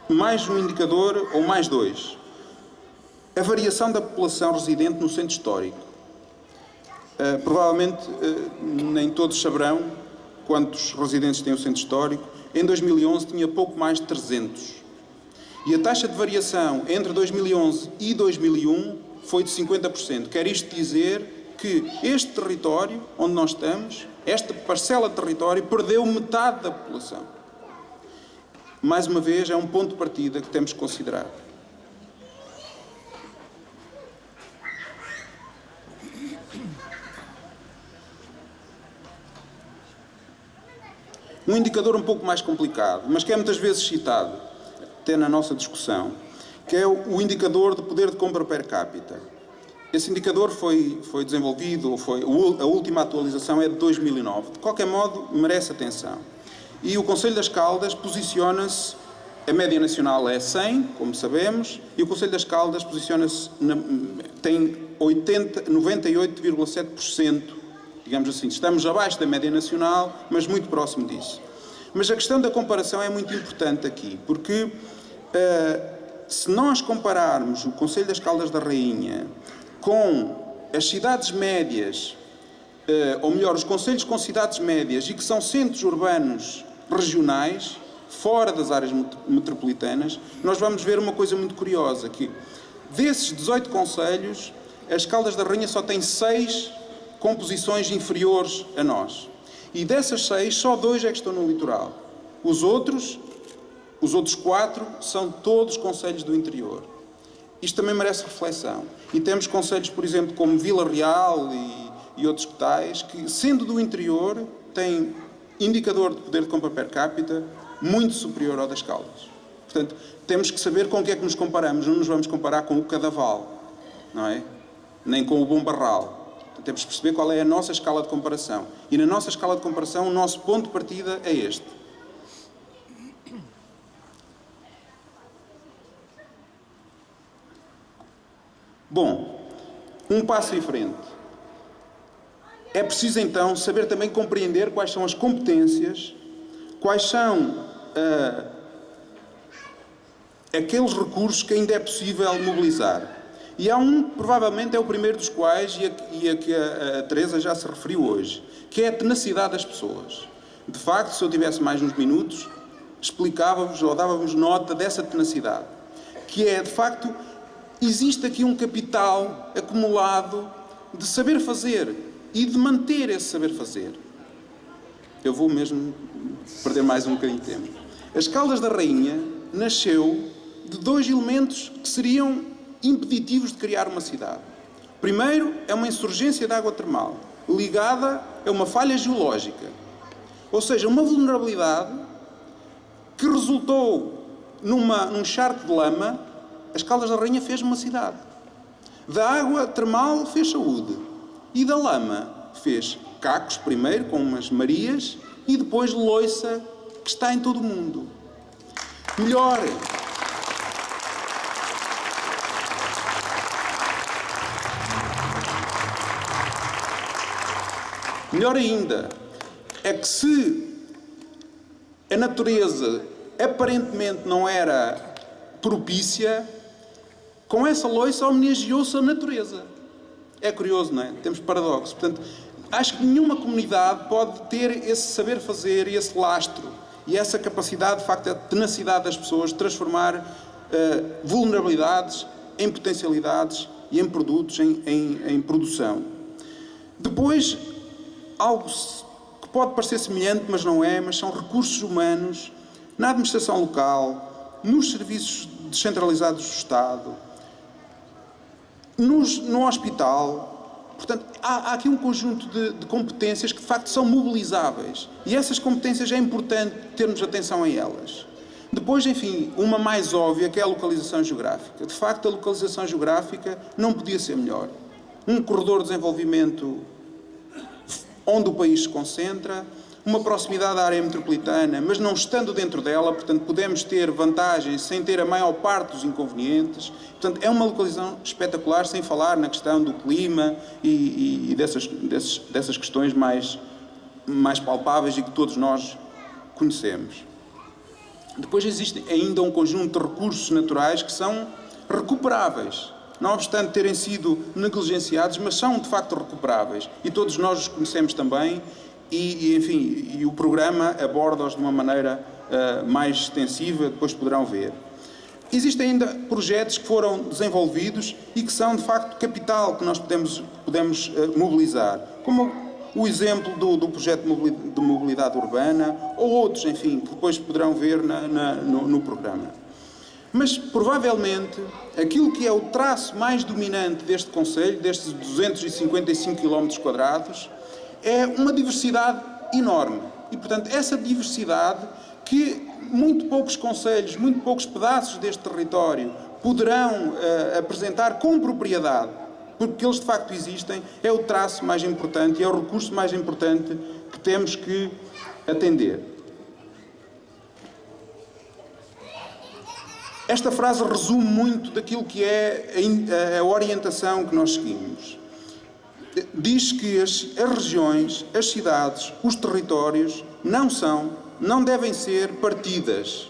mais um indicador ou mais dois. A variação da população residente no centro histórico. Provavelmente nem todos saberão quantos residentes tem o centro histórico. Em 2011 tinha pouco mais de 300. E a taxa de variação entre 2011 e 2001 foi de 50%. Quer isto dizer que este território onde nós estamos, esta parcela de território, perdeu metade da população. Mais uma vez, é um ponto de partida que temos que considerar. Um indicador um pouco mais complicado, mas que é muitas vezes citado, até na nossa discussão, que é o indicador de poder de compra per capita. Esse indicador foi desenvolvido, a última atualização é de 2009. De qualquer modo, merece atenção. E o Conselho das Caldas posiciona-se, a média nacional é 100, como sabemos, e o Conselho das Caldas posiciona-se, tem 98,7%, digamos assim. Estamos abaixo da média nacional, mas muito próximo disso. Mas a questão da comparação é muito importante aqui, porque se nós compararmos o Conselho das Caldas da Rainha com as cidades médias, ou melhor, os concelhos com cidades médias e que são centros urbanos regionais, fora das áreas metropolitanas, nós vamos ver uma coisa muito curiosa, que desses 18 concelhos, as Caldas da Rainha só têm 6 composições inferiores a nós. E dessas 6, só 2 é que estão no litoral. Os outros 4 são todos concelhos do interior. Isto também merece reflexão. E temos concelhos, por exemplo, como Vila Real e outros que tais, que, sendo do interior, têm indicador de poder de compra per capita muito superior ao das Caldas. Portanto, temos que saber com o que é que nos comparamos. Não nos vamos comparar com o Cadaval, não é? Nem com o Bom Barral. Temos que perceber qual é a nossa escala de comparação. E na nossa escala de comparação, o nosso ponto de partida é este. Bom, um passo em frente. É preciso, então, saber também compreender quais são as competências, quais são aqueles recursos que ainda é possível mobilizar. E há um, provavelmente é o primeiro dos quais, e a que a Teresa já se referiu hoje, que é a tenacidade das pessoas. De facto, se eu tivesse mais uns minutos, explicava-vos ou dava-vos nota dessa tenacidade. Que é, de facto, existe aqui um capital acumulado de saber fazer e de manter esse saber fazer. Eu vou mesmo perder mais um bocadinho de tempo. As Caldas da Rainha nasceu de 2 elementos que seriam impeditivos de criar uma cidade. Primeiro, é uma insurgência de água termal, ligada a uma falha geológica. Ou seja, uma vulnerabilidade que resultou num charco de lama. As Caldas da Rainha fez uma cidade. Da água termal fez saúde. E da lama fez cacos primeiro, com umas marias, e depois loiça, que está em todo o mundo. Melhor ainda, é que se a natureza aparentemente não era propícia, com essa loiça homenageou-se a natureza. É curioso, não é? Temos paradoxo. Portanto, acho que nenhuma comunidade pode ter esse saber fazer, esse lastro e essa capacidade, de facto, a tenacidade das pessoas de transformar vulnerabilidades em potencialidades e em produtos, em produção. Depois, algo que pode parecer semelhante, mas não é, mas são recursos humanos na administração local, nos serviços descentralizados do Estado, no hospital. Portanto, há aqui um conjunto de competências que, de facto, são mobilizáveis. E essas competências é importante termos atenção a elas. Depois, enfim, uma mais óbvia, que é a localização geográfica. De facto, a localização geográfica não podia ser melhor. Um corredor de desenvolvimento onde o país se concentra, uma proximidade à área metropolitana, mas não estando dentro dela, portanto, podemos ter vantagens sem ter a maior parte dos inconvenientes. Portanto, é uma localização espetacular, sem falar na questão do clima e dessas questões mais palpáveis e que todos nós conhecemos. Depois existe ainda um conjunto de recursos naturais que são recuperáveis, não obstante terem sido negligenciados, mas são de facto recuperáveis. E todos nós os conhecemos também e o programa aborda-os de uma maneira mais extensiva, depois poderão ver. Existem ainda projetos que foram desenvolvidos e que são de facto capital que nós podemos mobilizar, como o exemplo do projeto de mobilidade urbana ou outros, enfim, que depois poderão ver no programa. Mas, provavelmente, aquilo que é o traço mais dominante deste concelho, destes 255 km², é uma diversidade enorme. E, portanto, essa diversidade que muito poucos concelhos, muito poucos pedaços deste território poderão apresentar com propriedade, porque eles de facto existem, é o traço mais importante e é o recurso mais importante que temos que atender. Esta frase resume muito daquilo que é a orientação que nós seguimos. Diz que as regiões, as cidades, os territórios não devem ser partidas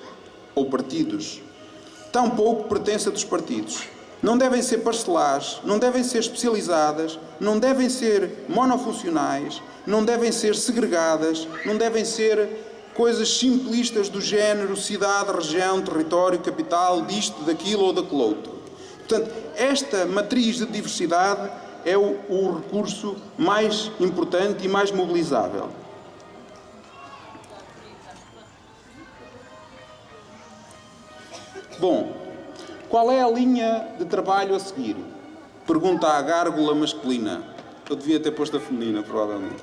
ou partidos, tampouco pertença dos partidos. Não devem ser parcelares, não devem ser especializadas, não devem ser monofuncionais, não devem ser segregadas, não devem ser coisas simplistas do género cidade, região, território, capital, disto, daquilo ou daquele outro. Portanto, esta matriz de diversidade é o recurso mais importante e mais mobilizável. Bom, qual é a linha de trabalho a seguir? Pergunta a gárgula masculina. Eu devia ter posto a feminina, provavelmente.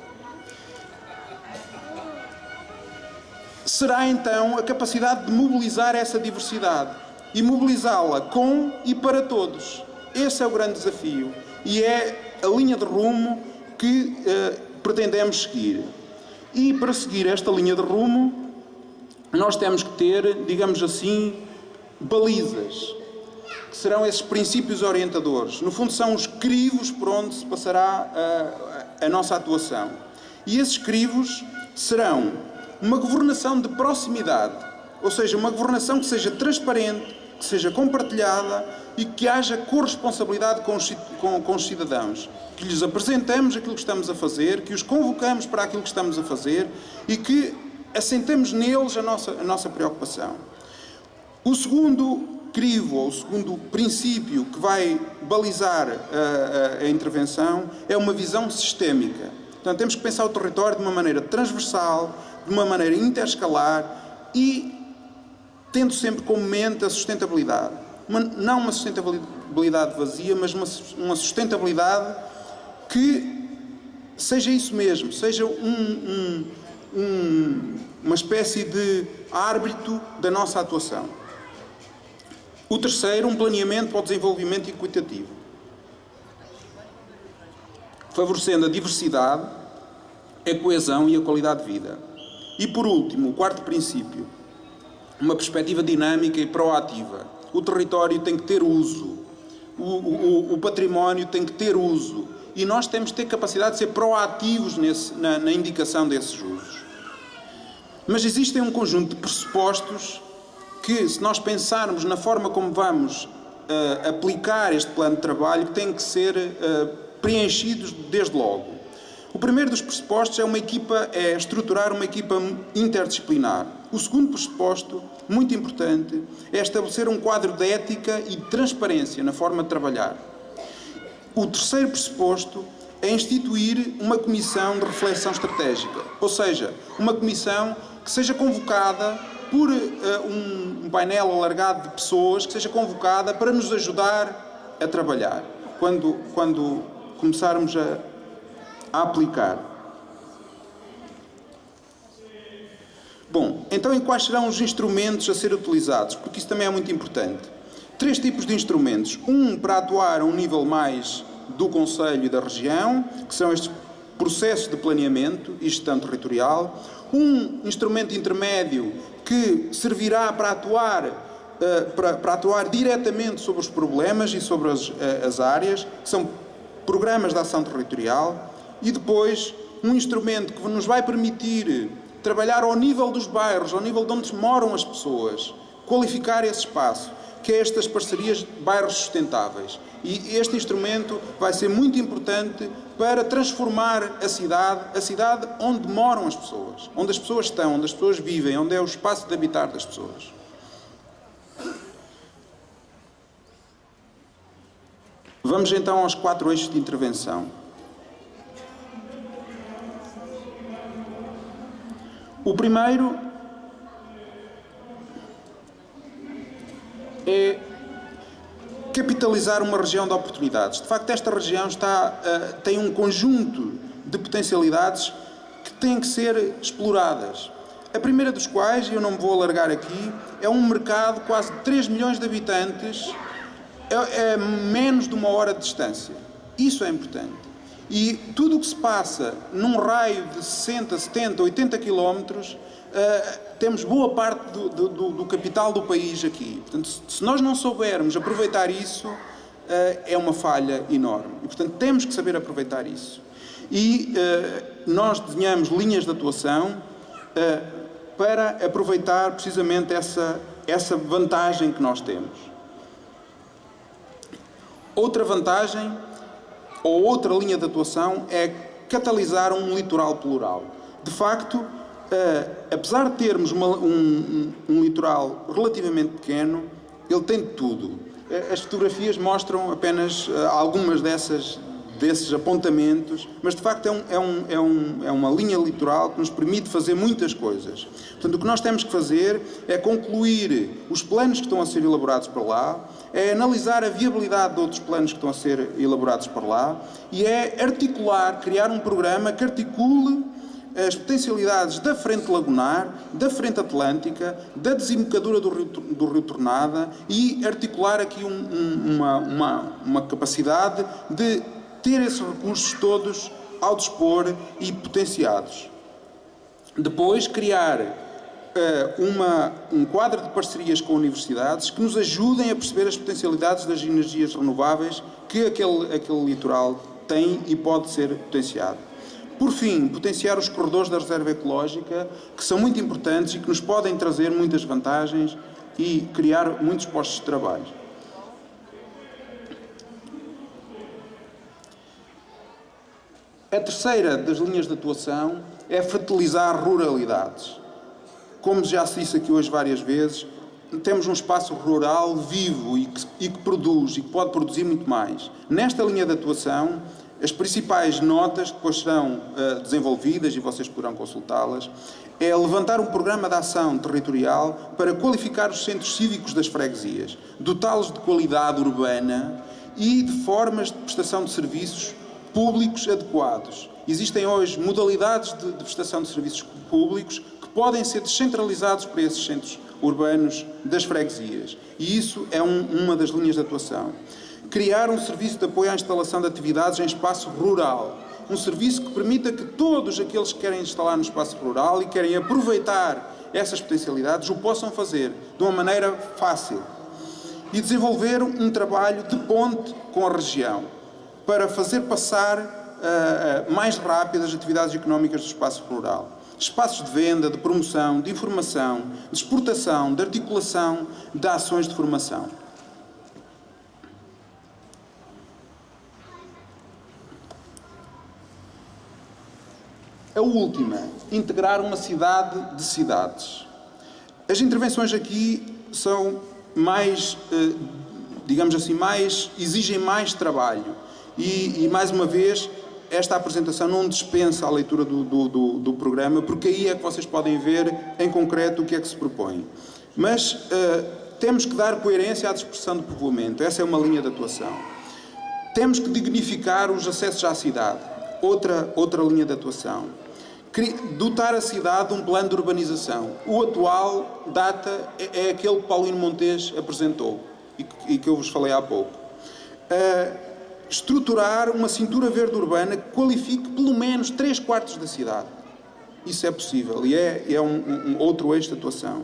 Será então a capacidade de mobilizar essa diversidade e mobilizá-la com e para todos. Esse é o grande desafio e é a linha de rumo que pretendemos seguir. E para seguir esta linha de rumo, nós temos que ter, digamos assim, balizas, que serão esses princípios orientadores. No fundo, são os crivos por onde se passará a nossa atuação. E esses crivos serão uma governação de proximidade, ou seja, uma governação que seja transparente, que seja compartilhada e que haja corresponsabilidade com os cidadãos. Que lhes apresentemos aquilo que estamos a fazer, que os convocamos para aquilo que estamos a fazer e que assentemos neles a nossa preocupação. O segundo crivo, ou o segundo princípio que vai balizar a intervenção é uma visão sistémica. Portanto, temos que pensar o território de uma maneira transversal, de uma maneira interescalar e tendo sempre como mente a sustentabilidade. Não uma sustentabilidade vazia, mas uma sustentabilidade que seja isso mesmo, seja uma espécie de árbitro da nossa atuação. O terceiro, um planeamento para o desenvolvimento equitativo, favorecendo a diversidade, a coesão e a qualidade de vida. E por último, o quarto princípio, uma perspectiva dinâmica e proativa. O território tem que ter uso, o património tem que ter uso e nós temos que ter capacidade de ser proativos na indicação desses usos. Mas existem um conjunto de pressupostos que, se nós pensarmos na forma como vamos aplicar este plano de trabalho, que têm que ser preenchidos desde logo. O primeiro dos pressupostos é estruturar uma equipa interdisciplinar. O segundo pressuposto, muito importante, é estabelecer um quadro de ética e de transparência na forma de trabalhar. O terceiro pressuposto é instituir uma comissão de reflexão estratégica, ou seja, uma comissão que seja convocada por um painel alargado de pessoas, que seja convocada para nos ajudar a trabalhar, quando começarmos a aplicar. Bom, então e quais serão os instrumentos a ser utilizados? Porque isso também é muito importante. 3 tipos de instrumentos. Um para atuar a um nível mais do concelho e da região, que são estes processos de planeamento e gestão territorial. Um instrumento intermédio que servirá para atuar diretamente sobre os problemas e sobre as áreas, que são programas de ação territorial. E depois, um instrumento que nos vai permitir trabalhar ao nível dos bairros, ao nível de onde moram as pessoas, qualificar esse espaço, que é estas parcerias de bairros sustentáveis. E este instrumento vai ser muito importante para transformar a cidade onde moram as pessoas, onde as pessoas estão, onde as pessoas vivem, onde é o espaço de habitar das pessoas. Vamos então aos 4 eixos de intervenção. O primeiro é capitalizar uma região de oportunidades. De facto, esta região tem um conjunto de potencialidades que têm que ser exploradas. A primeira dos quais, e eu não me vou alargar aqui, é um mercado de quase 3 milhões de habitantes, é menos de 1 hora de distância. Isso é importante. E tudo o que se passa num raio de 60, 70, 80 quilómetros, temos boa parte do capital do país aqui. Portanto, se nós não soubermos aproveitar isso, é uma falha enorme. E, portanto, temos que saber aproveitar isso. E nós desenhamos linhas de atuação para aproveitar precisamente essa vantagem que nós temos. Outra vantagem, ou outra linha de atuação, é catalisar um litoral plural. De facto, apesar de termos um litoral relativamente pequeno, ele tem de tudo. As fotografias mostram apenas algumas desses apontamentos, mas de facto é uma linha litoral que nos permite fazer muitas coisas. Portanto, o que nós temos que fazer é concluir os planos que estão a ser elaborados por lá, é analisar a viabilidade de outros planos que estão a ser elaborados por lá e é criar um programa que articule as potencialidades da frente lagunar, da frente atlântica, da desembocadura do rio Tornada e articular aqui uma capacidade de ter esses recursos todos ao dispor e potenciados. Depois, criar um quadro de parcerias com universidades que nos ajudem a perceber as potencialidades das energias renováveis que aquele litoral tem e pode ser potenciado. Por fim, potenciar os corredores da reserva ecológica, que são muito importantes e que nos podem trazer muitas vantagens e criar muitos postos de trabalho. A terceira das linhas de atuação é fertilizar ruralidades. Como já se disse aqui hoje várias vezes, temos um espaço rural vivo e que produz e que pode produzir muito mais. Nesta linha de atuação, as principais notas que depois serão desenvolvidas, e vocês poderão consultá-las, é levantar um programa de ação territorial para qualificar os centros cívicos das freguesias, dotá-los de qualidade urbana e de formas de prestação de serviços públicos adequados. Existem hoje modalidades de prestação de serviços públicos que podem ser descentralizados para esses centros urbanos das freguesias. E isso é uma das linhas de atuação. Criar um serviço de apoio à instalação de atividades em espaço rural. Um serviço que permita que todos aqueles que querem instalar no espaço rural e querem aproveitar essas potencialidades o possam fazer de uma maneira fácil. E desenvolver um trabalho de ponte com a região para fazer passar mais rápido as atividades económicas do espaço rural. Espaços de venda, de promoção, de informação, de exportação, de articulação, de ações de formação. A última, integrar uma cidade de cidades. As intervenções aqui são mais, digamos assim, exigem mais trabalho. E mais uma vez, esta apresentação não dispensa a leitura do programa, porque aí é que vocês podem ver em concreto o que é que se propõe. Mas temos que dar coerência à dispersão do povoamento. Essa é uma linha de atuação. Temos que dignificar os acessos à cidade. Outra linha de atuação. Dotar a cidade de um plano de urbanização. O atual é aquele que Paulino Montes apresentou e que eu vos falei há pouco. Estruturar uma cintura verde urbana que qualifique pelo menos 3/4 da cidade. Isso é possível e é um outro eixo de atuação.